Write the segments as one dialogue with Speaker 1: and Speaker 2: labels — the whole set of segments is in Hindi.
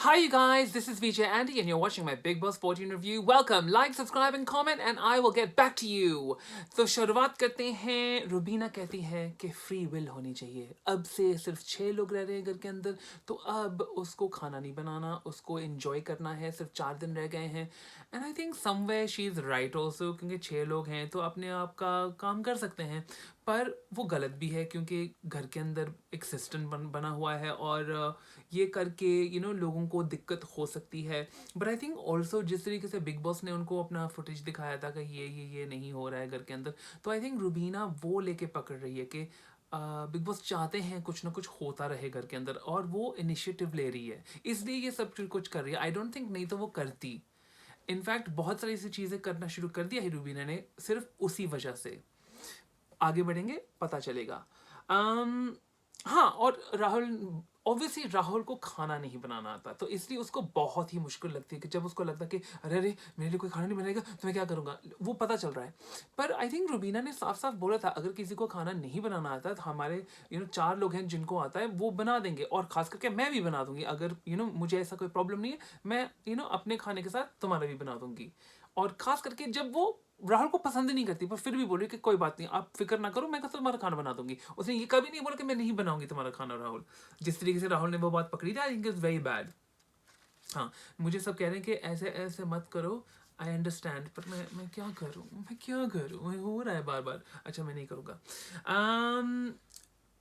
Speaker 1: Hi you guys, this is VJ Andy and you're watching my Big Boss 14 review. Welcome, like, subscribe and comment and I will get back to you. तो शुरुआत करते हैं। रुबीना कहती है कि फ्री विल होनी चाहिए। अब से सिर्फ 6 लोग रह रहे हैं घर के अंदर, तो अब उसको खाना नहीं बनाना, उसको एंजॉय करना है। सिर्फ 4 दिन रह गए हैं and I think somewhere she is right also, क्योंकि 6 लोग हैं तो अपने आप का काम कर सकते हैं। पर वो गलत भी है क्योंकि घर के अंदर एक सिस्टम बना हुआ है और ये करके लोगों को दिक्कत हो सकती है। बट आई थिंक ऑल्सो जिस तरीके से बिग बॉस ने उनको अपना फुटेज दिखाया था कि ये नहीं हो रहा है घर के अंदर, तो आई थिंक रुबीना वो लेके पकड़ रही है कि बिग बॉस चाहते हैं कुछ ना कुछ होता रहे घर के अंदर और वो इनिशिएटिव ले रही है, इसलिए ये सब कुछ कर रही है। आई डोंट थिंक नहीं तो वो करती। इनफैक्ट बहुत सारी ऐसी चीज़ें करना शुरू कर दिया है रुबीना ने सिर्फ उसी वजह से। आगे बढ़ेंगे पता चलेगा। हाँ, और राहुल ऑब्वियसली राहुल को खाना नहीं बनाना आता, तो इसलिए उसको बहुत ही मुश्किल लगती है कि जब उसको लगता है कि अरे अरे मेरे लिए कोई खाना नहीं बनाएगा तो मैं क्या करूँगा, वो पता चल रहा है। पर आई थिंक रुबीना ने साफ साफ बोला था अगर किसी को खाना नहीं बनाना आता तो हमारे 4 लोग हैं जिनको आता है वो बना देंगे, और खास करके मैं भी बना दूंगी। अगर मुझे ऐसा कोई प्रॉब्लम नहीं है, मैं अपने खाने के साथ तुम्हारा भी बना दूंगी। और खास करके जब वो राहुल को पसंद नहीं करती पर फिर भी बोल रही कि कोई बात नहीं, आप फिक्र ना करो, मैं तुम्हारा खाना बना दूंगी। उसने ये कभी नहीं बोला कि मैं नहीं बनाऊंगी तुम्हारा खाना। राहुल जिस तरीके से राहुल ने वो बात पकड़ी थी, I think is very bad. हाँ, मुझे सब कह रहे हैं कि ऐसे ऐसे मत करो, आई अंडरस्टैंड, पर मैं क्या करूँ, मैं हो रहा है बार बार। अच्छा, मैं नहीं करूँगा।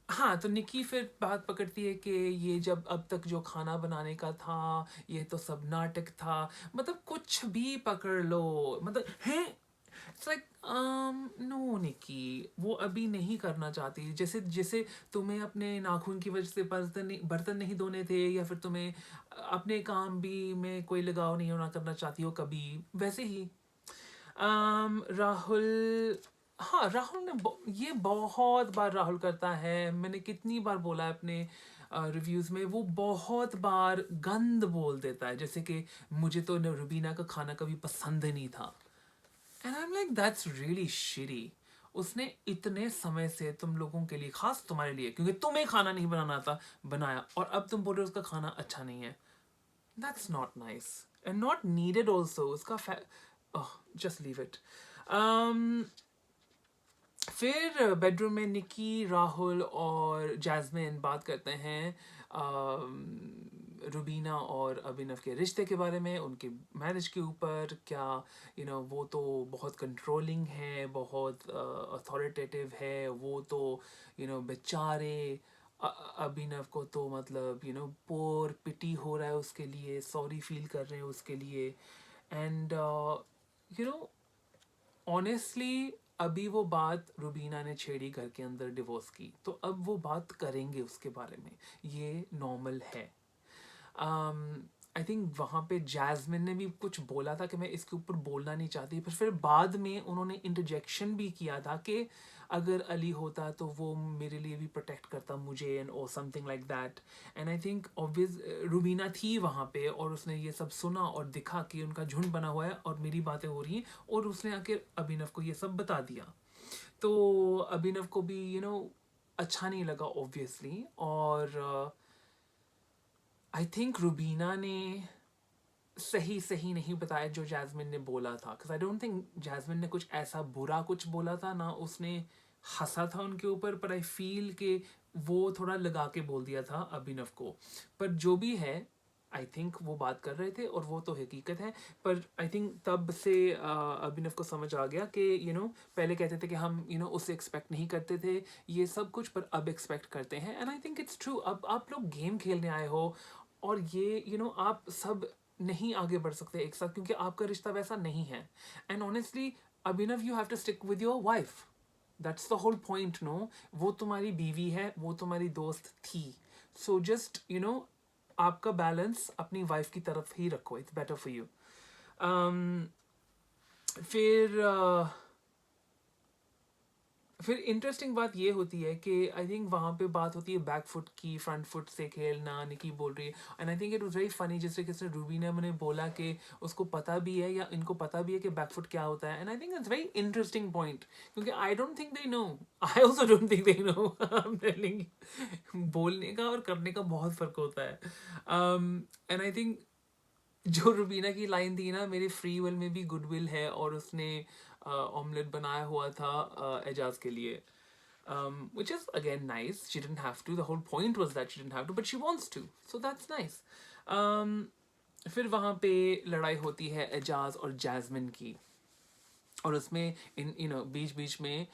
Speaker 1: हाँ, तो निकी फिर बात पकड़ती है कि ये जब अब तक जो खाना बनाने का था ये तो सब नाटक था। मतलब कुछ भी पकड़ लो, मतलब है इट्स लाइक नो निकी, वो अभी नहीं करना चाहती। जैसे जैसे तुम्हें अपने नाखून की वजह से बर्तन नहीं धोने थे, या फिर तुम्हें अपने काम भी में कोई लगाव नहीं होना करना चाहती हो कभी, वैसे ही राहुल। हाँ, राहुल ने ये बहुत बार राहुल करता है। मैंने कितनी बार बोला है अपने रिव्यूज़ में, वो बहुत बार गंद बोल देता है, जैसे कि मुझे तो रुबीना का खाना कभी पसंद ही नहीं था। And I am like that's really cheery. उसने इतने समय से तुम लोगों के लिए, खास तुम्हारे लिए, क्योंकि तुम्हें खाना नहीं बनाना था, बनाया, और अब तुम बोल रहे हो उसका खाना अच्छा नहीं है। That's not nice and not needed also. उसका जस्ट लीव इट। फिर बेडरूम में निकी, राहुल और जैस्मिन बात करते हैं रुबीना और अभिनव के रिश्ते के बारे में, उनके मैरिज के ऊपर। क्या वो तो बहुत कंट्रोलिंग है, बहुत अथॉरिटेटिव है, वो तो बेचारे अभिनव को तो मतलब पोर पिटी हो रहा है उसके लिए, सॉरी फील कर रहे हैं उसके लिए। एंड यू नो ऑनेस्टली अभी वो बात रुबीना ने छेड़ी घर के अंदर डिवोर्स की, तो अब वो बात करेंगे उसके बारे में, ये नॉर्मल है। आई थिंक वहाँ पे जैस्मिन ने भी कुछ बोला था कि मैं इसके ऊपर बोलना नहीं चाहती, पर फिर बाद में उन्होंने इंटरजेक्शन भी किया था कि अगर अली होता तो वो मेरे लिए भी प्रोटेक्ट करता मुझे, एंड और something like that. And I think obvious Rubina थी वहाँ पे और उसने ये सब सुना और दिखा कि उनका झुंड बना हुआ है और मेरी बातें हो रही हैं, और उसने आके अभिनव को ये सब बता दिया। तो अभिनव को भी अच्छा नहीं लगा ऑब्वियसली। और आई थिंक रुबीना ने सही सही नहीं बताया जो जैस्मिन ने बोला था, because I don't think Jasmine ने कुछ ऐसा बुरा कुछ बोला था ना, उसने हंसा था उनके ऊपर, पर आई फील कि वो थोड़ा लगा के बोल दिया था अभिनव को। पर जो भी है, आई थिंक वो बात कर रहे थे और वो तो हकीकत है। पर आई थिंक तब से अभिनव को समझ आ गया कि पहले कहते थे कि हम उससे एक्सपेक्ट नहीं करते थे ये सब कुछ, पर अब एक्सपेक्ट करते हैं। And I think it's true. अब आप लोग गेम खेलने आए हो और ये आप सब नहीं आगे बढ़ सकते एक साथ, क्योंकि आपका रिश्ता वैसा नहीं है। And honestly Abhinav, you have to stick with your wife, that's the whole point. No, वो तुम्हारी बीवी है, वो तुम्हारी दोस्त थी, सो जस्ट आपका बैलेंस अपनी वाइफ की तरफ ही रखो, इट्स बेटर फॉर यू। फिर फिर इंटरेस्टिंग बात ये होती है कि आई थिंक वहाँ पे बात होती है बैक फुट की, फ्रंट फुट से खेलना, निकी बोल रही है। And I think it was very funny जिस तरीके से रूबीना ने बोला कि उसको पता भी है या इनको पता भी है कि बैक फुट क्या होता है। And I think it's very interesting point, क्योंकि I don't think they know, I also don't think they know. I am telling, बोलने का और करने का बहुत फर्क होता है। एंड आई थिंक जो रुबीना की लाइन थी ना, मेरे फ्री विल में भी गुडविल है, और उसने ऑमलेट बनाया हुआ था एजाज के लिए, which is again nice. She didn't have to. The whole point was that she didn't have to, but she wants to. So that's nice. Um, फिर वहाँ पे लड़ाई होती है एजाज और जैस्मिन की, और उसमें इन बीच बीच में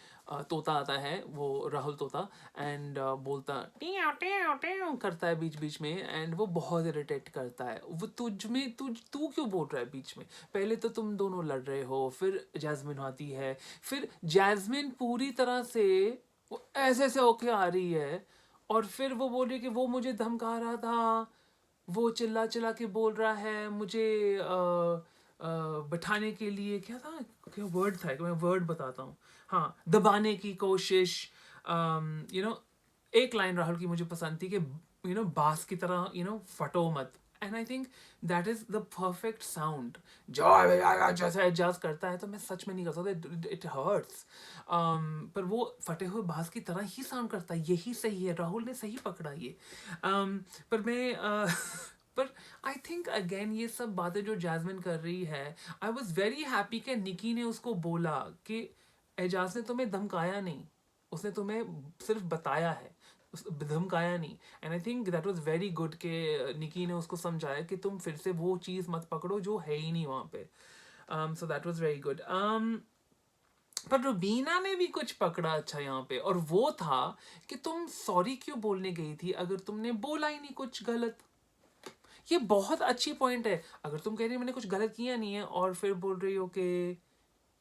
Speaker 1: तोता आता है, वो राहुल तोता, एंड बोलता टियाव टियाव टियाव करता है बीच बीच में, एंड वो बहुत इरिटेट करता है। वो तुझ में तू क्यों बोल रहा है बीच में? पहले तो तुम दोनों लड़ रहे हो, फिर जैस्मिन आती है, फिर जैस्मिन पूरी तरह से वो ऐसे ऐसे होके आ रही है, और फिर वो बोल रही है कि वो मुझे धमका रहा था, वो चिल्ला चिल्ला के बोल रहा है मुझे बैठाने के लिए, क्या था, क्या वर्ड था, मैं वर्ड बताता हूँ, हाँ, दबाने की कोशिश। यू नो एक लाइन राहुल की मुझे पसंद थी कि बास की तरह फटो मत। And I think that is the perfect sound. जो जैसा एडजस्ट करता है तो मैं सच में नहीं कर सकता, इट हर्ट्स। पर वो फटे हुए बास की तरह ही साउंड करता है, यही सही है, राहुल ने सही पकड़ा ये। पर मैं पर आई थिंक अगेन ये सब बातें जो जैस्मिन कर रही है, आई वॉज वेरी हैप्पी कि निकी ने उसको बोला कि एजाज ने तुम्हें धमकाया नहीं, उसने तुम्हें सिर्फ बताया है, धमकाया नहीं। And I think that was very good कि निकी ने उसको समझाया कि तुम फिर से वो चीज़ मत पकड़ो जो है ही नहीं वहाँ पे। So that was very good. पर रुबीना ने भी कुछ पकड़ा अच्छा यहाँ पे, और वो था कि तुम सॉरी क्यों बोलने गई थी अगर तुमने बोला ही नहीं कुछ गलत। ये बहुत अच्छी पॉइंट है। अगर तुम कह रही हो मैंने कुछ गलत किया नहीं है, और फिर बोल रही हो कि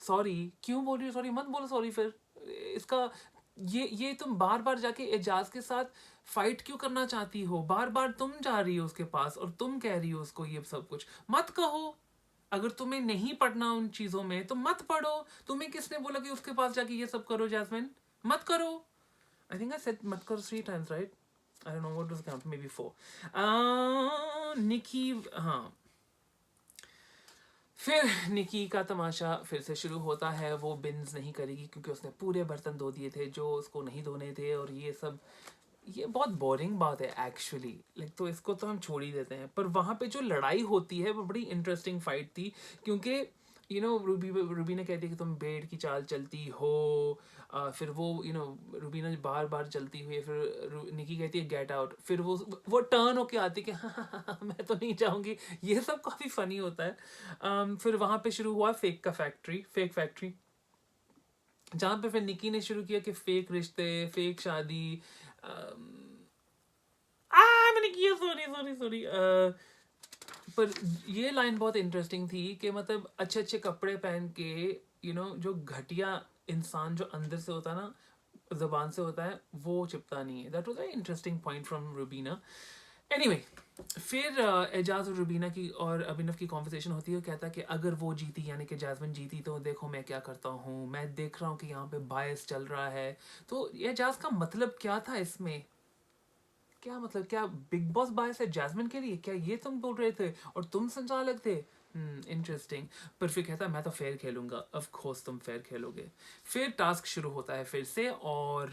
Speaker 1: सॉरी, क्यों बोल रही हो सॉरी? मत बोलो सॉरी फिर। इसका ये तुम बार बार जाके एजाज के साथ फाइट क्यों करना चाहती हो? बार बार तुम जा रही हो उसके पास और तुम कह रही हो उसको ये सब कुछ मत कहो। अगर तुम्हें नहीं पढ़ना उन चीजों में तो मत पढ़ो। तुम्हें किसने बोला कि उसके पास जाके ये सब करो जैस्मिन? मत करो। आई थिंक आई सेड मत करो 3 times, right? I don't know what was the count, maybe 4. निकी, हाँ, फिर निकी का तमाशा फिर से शुरू होता है। वो बिन्स नहीं करेगी क्योंकि उसने पूरे बर्तन धो दिए थे जो उसको नहीं धोने थे, और ये सब, ये बहुत बोरिंग बात है एक्चुअली, लाइक, तो इसको तो हम छोड़ ही देते हैं। पर वहाँ पे जो लड़ाई होती है वो बड़ी इंटरेस्टिंग फाइट थी, क्योंकि रूबीना कहती है कि तुम भेड़ की चाल चलती हो। फिर वो रूबीना बार बार चलती हुई, फिर निकी कहती है गेट आउट, फिर वो टर्न होके आती है कि हाँ, मैं तो नहीं जाऊंगी। ये सब काफ़ी फनी होता है। फिर वहाँ पे शुरू हुआ फेक फैक्ट्री, जहाँ पे फिर निकी ने शुरू किया कि फेक रिश्ते, फेक शादी। मैंने किया, सॉरी सॉरी सॉरी। पर ये लाइन बहुत इंटरेस्टिंग थी कि मतलब अच्छे अच्छे कपड़े पहन के जो घटिया इंसान जो अंदर से होता है ना, जबान से होता है, वो चिपता नहीं है। That was a interesting point from Rubina. Anyway, फिर एजाज और रुबीना की और अभिनव की कॉन्वर्सेशन होती है। वो कहता है कि अगर वो जीती, यानी कि जैस्मिन जीती, तो देखो मैं क्या करता हूँ, मैं देख रहा हूँ कि यहाँ पे बायस चल रहा है। तो एजाज का मतलब क्या था इसमें? क्या मतलब, क्या बिग बॉस बायस है जैस्मिन के लिए? क्या ये तुम बोल रहे थे और तुम संचालक थे? इंटरेस्टिंग। पर फिर कहता है मैं तो फेयर खेलूंगा। ऑफ कोर्स तुम फेयर खेलोगे। फिर टास्क शुरू होता है फिर से, और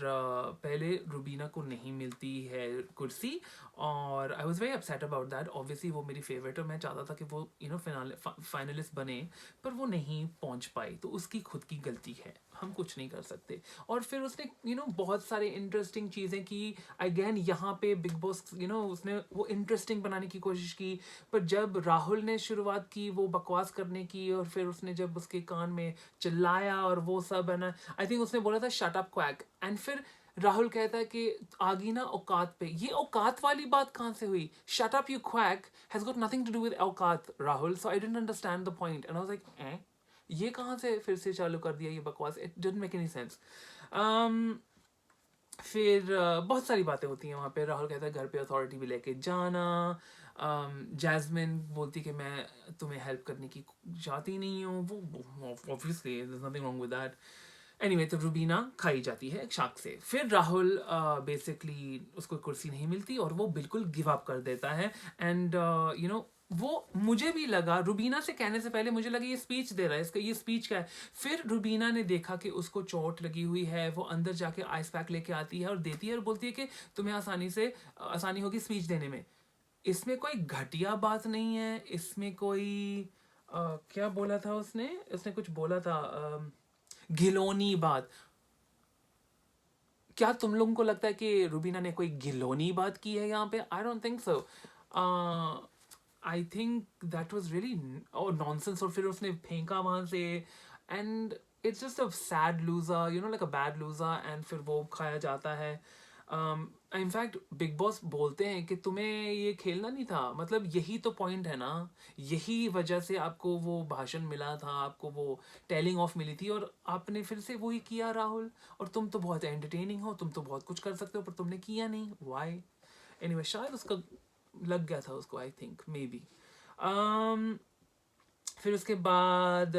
Speaker 1: पहले रुबीना को नहीं मिलती है कुर्सी, और आई was very upset about that. Obviously वो मेरी फेवरेट, और मैं चाहता था कि वो फाइनलिस्ट बने, पर वो नहीं पहुंच पाई, तो उसकी खुद की गलती है, हम कुछ नहीं कर सकते। और फिर उसने बहुत सारे इंटरेस्टिंग चीज़ें की। अगेन यहाँ पे बिग बॉस उसने वो इंटरेस्टिंग बनाने की कोशिश की। पर जब राहुल ने शुरुआत की वो बकवास करने की, और फिर उसने जब उसके कान में चिल्लाया और वो सब है ना, आई थिंक उसने बोला था शट अप क्वैक, एंड फिर राहुल कहता है कि आगी ना औकात पे। ये औकात वाली बात कहाँ से हुई? Shut up you quack has got nothing to do with औकात, Rahul. So I didn't understand the point, and I was like ये कहाँ से फिर से चालू कर दिया ये बकवास? It didn't make any sense. फिर बहुत सारी बातें होती हैं वहाँ पे। राहुल कहता है घर पे अथॉरिटी भी लेके जाना। जैस्मिन बोलती कि मैं तुम्हें हेल्प करने की चाहती नहीं हूँ, वो obviously there is nothing wrong with that. Anyway तो रुबीना खाई जाती है एक शार्क से। फिर राहुल बेसिकली उसको कुर्सी नहीं मिलती और वो बिल्कुल गिव अप कर देता है। एंड वो मुझे भी लगा, रुबीना से कहने से पहले मुझे लगा ये स्पीच दे रहा है, इसका ये स्पीच क्या है। फिर रुबीना ने देखा कि उसको चोट लगी हुई है, वो अंदर जाके आइस पैक लेके आती है और देती है और बोलती है कि तुम्हें आसानी होगी स्पीच देने में। इसमें कोई घटिया बात नहीं है, इसमें कोई क्या बोला था उसने उसने कुछ बोला था घिनौनी बात। क्या तुम लोगों को लगता है कि रुबीना ने कोई घिनौनी बात की है यहाँ पे? आई don't think so. I think that was really nonsense. और फिर उसने फेंका वहां से and it's just a sad loser, like a bad loser. And फिर वो खाया जाता है। इनफैक्ट बिग बॉस बोलते हैं कि तुम्हें ये खेलना नहीं था, मतलब यही तो पॉइंट है ना, यही वजह से आपको वो भाषण मिला था, आपको वो टेलिंग ऑफ मिली थी और आपने फिर से वही किया राहुल। और तुम तो बहुत एंटरटेनिंग हो, तुम तो बहुत कुछ कर सकते हो, पर तुमने किया नहीं। वाई? एनीवे शायद उसका लग गया था उसको, आई थिंक मे बी। फिर उसके बाद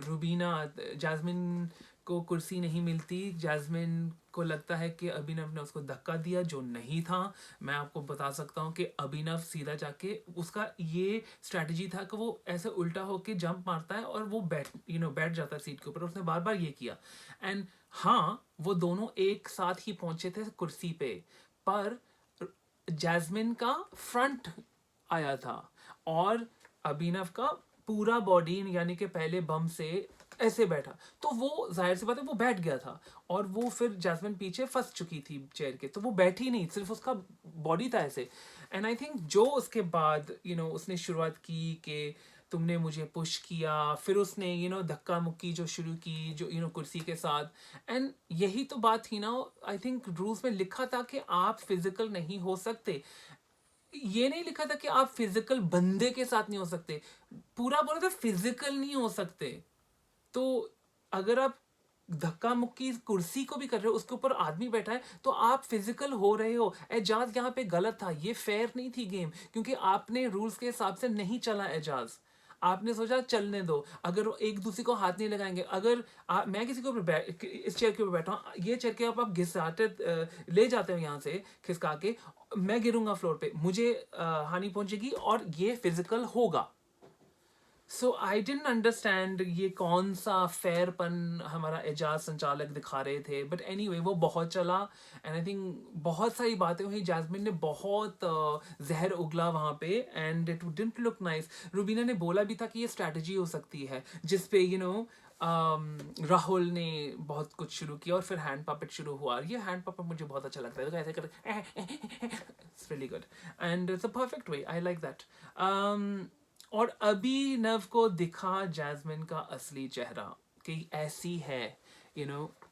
Speaker 1: रूबीना, जैस्मिन को कुर्सी नहीं मिलती। जैस्मिन को लगता है कि अभिनव ने उसको धक्का दिया, जो नहीं था। मैं आपको बता सकता हूँ कि अभिनव सीधा जाके, उसका ये स्ट्रैटेजी था कि वो ऐसे उल्टा होके जंप मारता है और वो बैठ जाता है सीट के ऊपर। उसने बार बार ये किया। एंड हाँ, वो दोनों एक साथ ही पहुंचे थे कुर्सी पे, पर जैस्मिन का फ्रंट आया था और अभिनव का पूरा बॉडी, यानी कि पहले बम से ऐसे बैठा, तो वो जाहिर सी बात है वो बैठ गया था। और वो फिर जैस्मिन पीछे फंस चुकी थी चेयर के, तो वो बैठी नहीं, सिर्फ उसका बॉडी था ऐसे। एंड आई थिंक जो उसके बाद उसने शुरुआत की कि तुमने मुझे पुश किया, फिर उसने धक्का मुक्की जो शुरू की, जो कुर्सी के साथ। एंड यही तो बात थी ना, आई थिंक रूल्स में लिखा था कि आप फिजिकल नहीं हो सकते। ये नहीं लिखा था कि आप फिजिकल बंदे के साथ नहीं हो सकते, पूरा बोला था फिजिकल नहीं हो सकते। तो अगर आप धक्का मुक्की कुर्सी को भी कर रहे हो, उसके ऊपर आदमी बैठा है, तो आप फिजिकल हो रहे हो। एजाज यहाँ पे गलत था, ये फेयर नहीं थी गेम, क्योंकि आपने रूल्स के हिसाब से नहीं चला एजाज। आपने सोचा चलने दो, अगर वो एक दूसरे को हाथ नहीं लगाएंगे। अगर मैं किसी को इस चेयर के ऊपर बैठा हूँ, ये चेयर के आप घिसाते ले जाते हो यहाँ से खिसका के, मैं गिरूंगा फ्लोर पे, मुझे हानि पहुंचेगी और ये फिजिकल होगा। सो आई डेंट अंडरस्टैंड ये कौन सा फेयरपन हमारा एजाज संचालक दिखा रहे थे। बट एनी वे वो बहुत चला। एंड आई थिंक बहुत सारी बातें हुई, जैस्मिन ने बहुत जहर उगला वहाँ पे, and it didn't look nice. Rubina ने बोला भी था कि ये स्ट्रैटेजी हो सकती है, जिसपे राहुल ने बहुत कुछ शुरू किया और फिर हैंड पपेट शुरू हुआ। ये हैंड पपेट मुझे बहुत अच्छा लगता है, तो ऐसे कर it's really good and it's a perfect way, I like that. और अभिनव को दिखा जैस्मिन का असली चेहरा कि ऐसी है,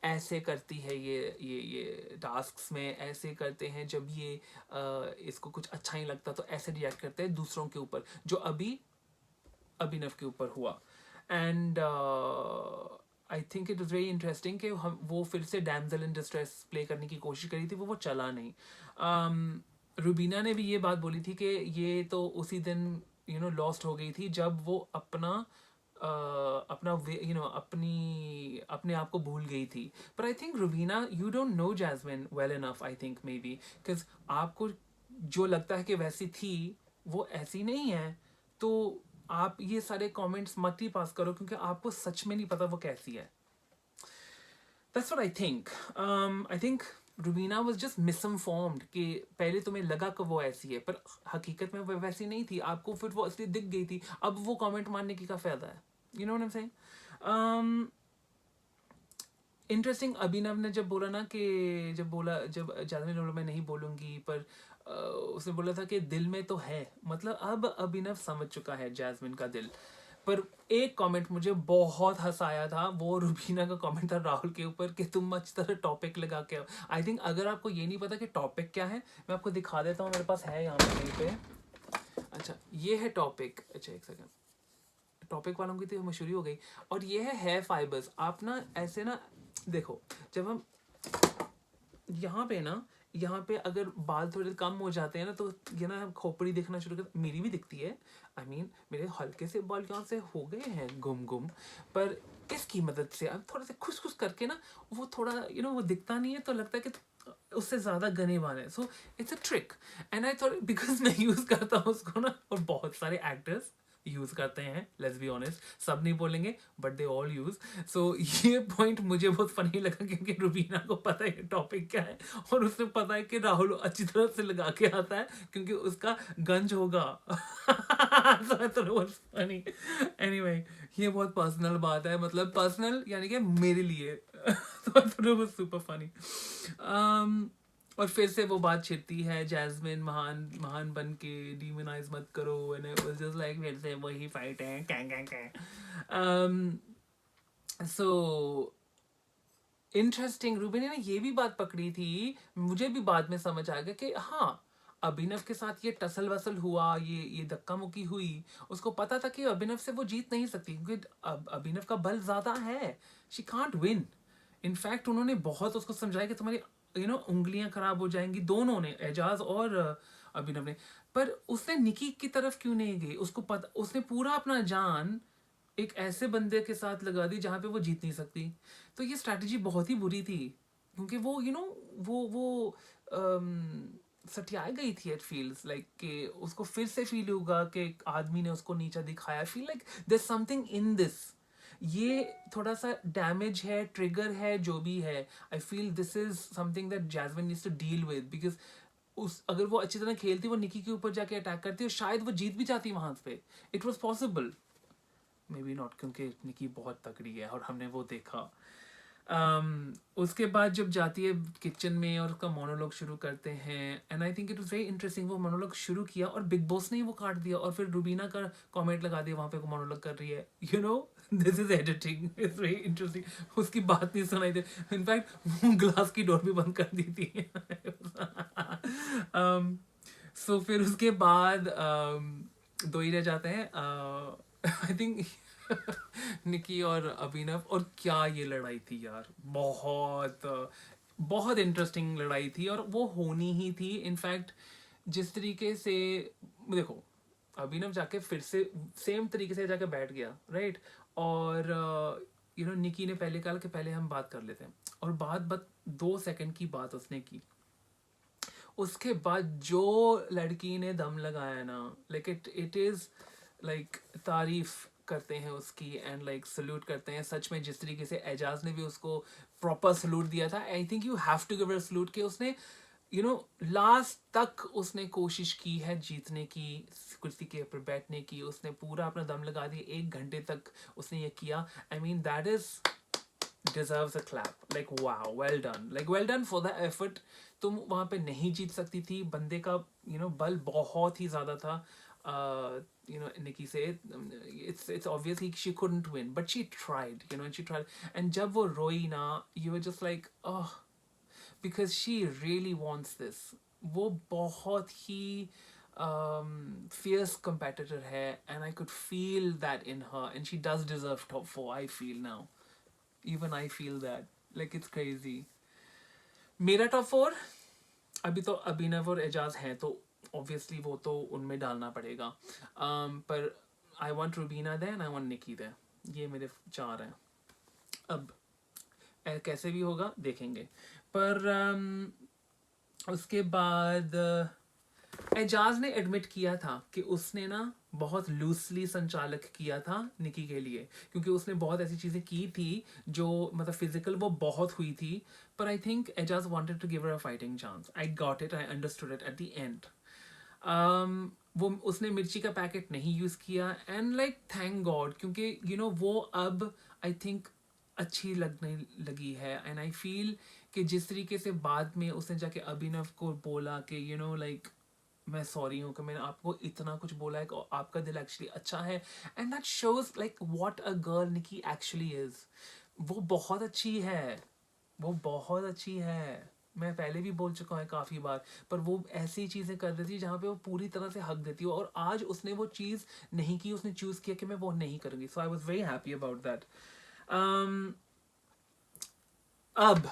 Speaker 1: ऐसे करती है ये टास्क्स में ऐसे करते हैं, जब ये इसको कुछ अच्छा नहीं लगता तो ऐसे रिएक्ट करते हैं दूसरों के ऊपर, जो अभिनव के ऊपर हुआ। And I think it was very interesting कि वो फिर से डैमजेल इन डिस्ट्रेस प्ले करने की कोशिश करी थी, वो चला नहीं। रूबीना ने भी ये बात बोली थी कि ये तो उसी दिन लॉस्ट हो गई थी, जब वो अपना अपने आप को भूल गई थी। पर I think Rubina, you don't know Jasmine well enough, I think maybe, because आपको जो लगता है कि वैसी थी, वो ऐसी नहीं है। तो आप ये सारे कमेंट्स मत ही पास करो, क्योंकि आपको सच में नहीं पता वो कैसी है। That's what I think. I think Rubina was just misinformed कि पहले तुम्हें लगा कि वो ऐसी है, पर हकीकत में वो वैसी नहीं थी, आपको फिर वो असली दिख गई थी। अब वो कमेंट मारने की क्या फायदा है? You know what I'm saying? Interesting, Abhinav ने जब बोला ना कि जब जैस्मिन बोला मैं नहीं बोलूंगी, पर उसने बोला था कि दिल में तो है, मतलब अब अभिनव समझ चुका है जैस्मिन का दिल। पर एक कमेंट मुझे बहुत हंसाया था, वो रूबीना का कमेंट था राहुल के ऊपर कि तुम अच्छी तरह टॉपिक लगा के। आई थिंक अगर आपको ये नहीं पता कि टॉपिक क्या है, मैं आपको दिखा देता हूँ, मेरे पास है यहाँ पे कहीं पे। अच्छा, ये है टॉपिक। अच्छा एक सेकंड, टॉपिक वालों की तो मशहूरी हो गई। और ये है हेयर फाइबर्स। आप ना ऐसे ना देखो, जब हम यहाँ पे ना यहाँ पे अगर बाल थोड़े कम हो जाते हैं ना तो ये ना खोपड़ी दिखना शुरू कर, मेरी भी दिखती है। आई मीन मेरे हल्के से बाल यहाँ से हो गए हैं गुम गुम, पर इसकी मदद से अब थोड़ा सा खुश खुश करके ना वो थोड़ा वो दिखता नहीं है, तो लगता है कि उससे ज़्यादा घने बाल है। So it's a trick and I thought because मैं यूज़ करता हूँ उसको ना, और बहुत सारे एक्टर्स यूज़ करते हैं, लेट्स बी ऑनेस्ट, सब नहीं बोलेंगे बट दे ऑल यूज़। सो ये पॉइंट मुझे बहुत फनी लगा क्योंकि रुबीना को पता है टॉपिक क्या है, और उसे पता है कि राहुल अच्छी तरह से लगा के आता है क्योंकि उसका गंज होगा। So I thought it was funny. Anyway, ये बहुत पर्सनल बात है, मतलब पर्सनल यानी कि मेरे लिए। So I thought it was super funny. और फिर से वो बात छिड़ती है, जैस्मिन महान महान बन के डीमोनाइज मत करो, and it was just like फिर से वही फाइट है सो इंटरेस्टिंग। रूबी ने ये भी बात पकड़ी थी, मुझे भी बाद में समझ आ गया कि हाँ, अभिनव के साथ ये टसल वसल हुआ, ये धक्का मुक्की हुई, उसको पता था कि अभिनव से वो जीत नहीं सकती क्योंकि अभिनव का बल ज्यादा है, शी कांट विन। इनफैक्ट उन्होंने बहुत उसको समझाया कि तुम्हारी उंगलियां खराब हो जाएंगी, दोनों ने, एजाज और अभिनव ने। पर उसने निकी की तरफ क्यों नहीं गई, उसको पता, उसने पूरा अपना जान एक ऐसे बंदे के साथ लगा दी जहां पे वो जीत नहीं सकती। तो ये स्ट्रैटेजी बहुत ही बुरी थी क्योंकि वो वो सटिया गई थी। इट फील्स लाइक कि उसको फिर से फील होगा कि एक आदमी ने उसको नीचा दिखाया। Feel like there something in this, ये थोड़ा सा डैमेज है, ट्रिगर है, जो भी है। I feel this is something that Jasmine needs to deal with, because उस अगर वो अच्छी तरह खेलती, वो निकी के ऊपर जाके अटैक करती और शायद वो जीत भी जाती वहां पे। It was possible, may be not, क्योंकि निकी बहुत तगड़ी है और हमने वो देखा। उसके बाद जब जाती है किचन में और उसका मोनोलॉग शुरू करते हैं, and I think it was very interesting. वो मोनोलॉग शुरू किया और बिग बॉस ने ही वो काट दिया और फिर रुबीना का कमेंट लगा दिया वहां पे, वो मोनोलॉग कर रही है, this is editing, it's very interesting. उसकी बात नहीं सुनाई दे, इनफैक्ट वो ग्लास की डोर भी बंद कर दी थी। सो फिर उसके बाद दो ही रह जाते हैं, आई थिंक निकी और अभिनव। और क्या ये लड़ाई थी यार, बहुत बहुत इंटरेस्टिंग लड़ाई थी और वो होनी ही थी। इनफैक्ट जिस तरीके से देखो, अभिनव जाके फिर से सेम तरीके से जाके बैठ गया, राइट, और निकी ने पहले कहा कि पहले हम बात कर लेते हैं, और बात 2 सेकंड की बात उसने की। उसके बाद जो लड़की ने दम लगाया ना, लाइक इट इज लाइक तारीफ करते हैं उसकी, एंड लाइक सल्यूट करते हैं सच में। जिस तरीके से एजाज ने भी उसको प्रॉपर सल्यूट दिया था, I think you have to give a salute कि उसने लास्ट तक उसने कोशिश की है जीतने की, कुर्सी के ऊपर बैठने की। उसने पूरा अपना दम लगा दिया, 1 घंटे तक उसने ये किया। I mean that is deserves a clap, like wow, well done, like well done for the effort। तुम वहां पे नहीं जीत सकती थी, बंदे का बल बहुत ही ज्यादा था। निकी से it's obviously she couldn't win, but she tried, and she tried। and जब वो रोई ना, you were just like oh, because she really wants this। वो बहुत ही fierce competitor है, and I could feel that in her, and she does deserve top 4, I feel now। even I feel that, like it's crazy। मेरा टॉप 4 अभी तो अभिनव और एजाज हैं, तो ऑब्वियसली वो तो उनमें डालना पड़ेगा। पर I want Rubina there and I want Nikki there, ये मेरे 4 हैं। अब कैसे भी होगा देखेंगे। पर उसके बाद एजाज ने एडमिट किया था कि उसने ना बहुत लूजली संचालक किया था निकी के लिए, क्योंकि उसने बहुत ऐसी चीज़ें की थी जो मतलब फिजिकल वो बहुत हुई थी। पर I think Ejaz wanted to give her a fighting chance. I got it, I understood it at the end. वो उसने मिर्ची का पैकेट नहीं यूज़ किया, एंड लाइक थैंक गॉड, क्योंकि वो अब आई थिंक अच्छी लगने लगी है। एंड आई फील कि जिस तरीके से बाद में उसने जाके अभिनव को बोला कि लाइक मैं सॉरी हूँ कि मैंने आपको इतना कुछ बोला है कि आपका दिल एक्चुअली अच्छा है, and that shows like what a girl Nikki actually is. वो बहुत अच्छी है, वो बहुत अच्छी है। मैं पहले भी बोल चुका हूँ काफ़ी बार, पर वो ऐसी चीज़ें कर देती है जहाँ पे वो पूरी तरह से हक देती है, और आज उसने वो चीज़ नहीं की, उसने चूज़ किया कि मैं वो नहीं करूँगी। So I was very happy about that. अब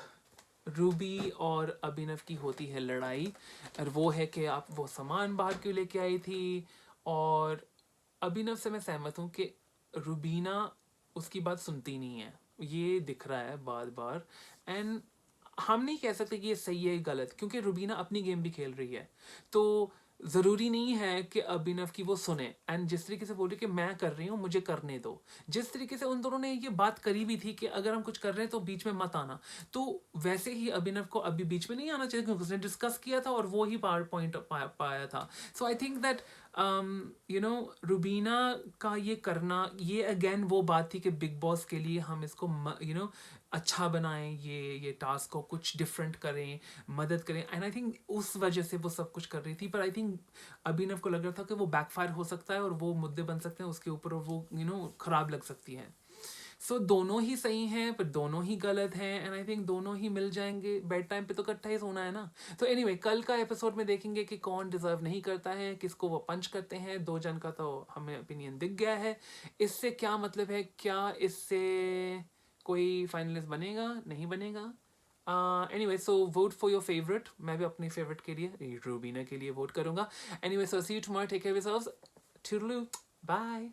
Speaker 1: रूबी और अभिनव की होती है लड़ाई, और वो है कि आप वो सामान बाहर क्यों लेके आई थी। और अभिनव से मैं सहमत हूँ कि रूबीना उसकी बात सुनती नहीं है, ये दिख रहा है बार बार। एंड हम नहीं कह सकते कि ये सही है गलत, क्योंकि रुबीना अपनी गेम भी खेल रही है। तो ज़रूरी नहीं है कि अभिनव की वो सुने। एंड जिस तरीके से बोल रही कि मैं कर रही हूँ, मुझे करने दो, जिस तरीके से उन दोनों ने ये बात करी भी थी कि अगर हम कुछ कर रहे हैं तो बीच में मत आना, तो वैसे ही अभिनव को अभी बीच में नहीं आना चाहिए, क्योंकि उसने डिस्कस किया था और वो ही पॉइंट पाया था। सो आई थिंक दैट रुबीना का ये करना, ये अगेन वो बात थी कि बिग बॉस के लिए हम इसको अच्छा बनाएं, ये टास्क को कुछ डिफरेंट करें, मदद करें। एंड आई थिंक उस वजह से वो सब कुछ कर रही थी। पर आई थिंक अभिनव को लग रहा था कि वो बैकफायर हो सकता है और वो मुद्दे बन सकते हैं उसके ऊपर, और वो खराब लग सकती है। सो दोनों ही सही हैं पर दोनों ही गलत हैं, एंड आई थिंक दोनों ही मिल जाएंगे। बेड टाइम पे तो इकट्ठा ही सोना है ना। तो एनीवे कल का एपिसोड में देखेंगे कि कौन डिजर्व नहीं करता है, किसको वो पंच करते हैं। दो जन का तो हमें ओपिनियन दिख गया है। इससे क्या मतलब है, क्या इससे कोई फाइनलिस्ट बनेगा नहीं बनेगा। Anyway so vote for your favourite. मैं भी अपनी फेवरेट के लिए, रूबीना के लिए वोट करूंगा। Anyway so see you tomorrow, take care of yourselves, toodaloo, bye.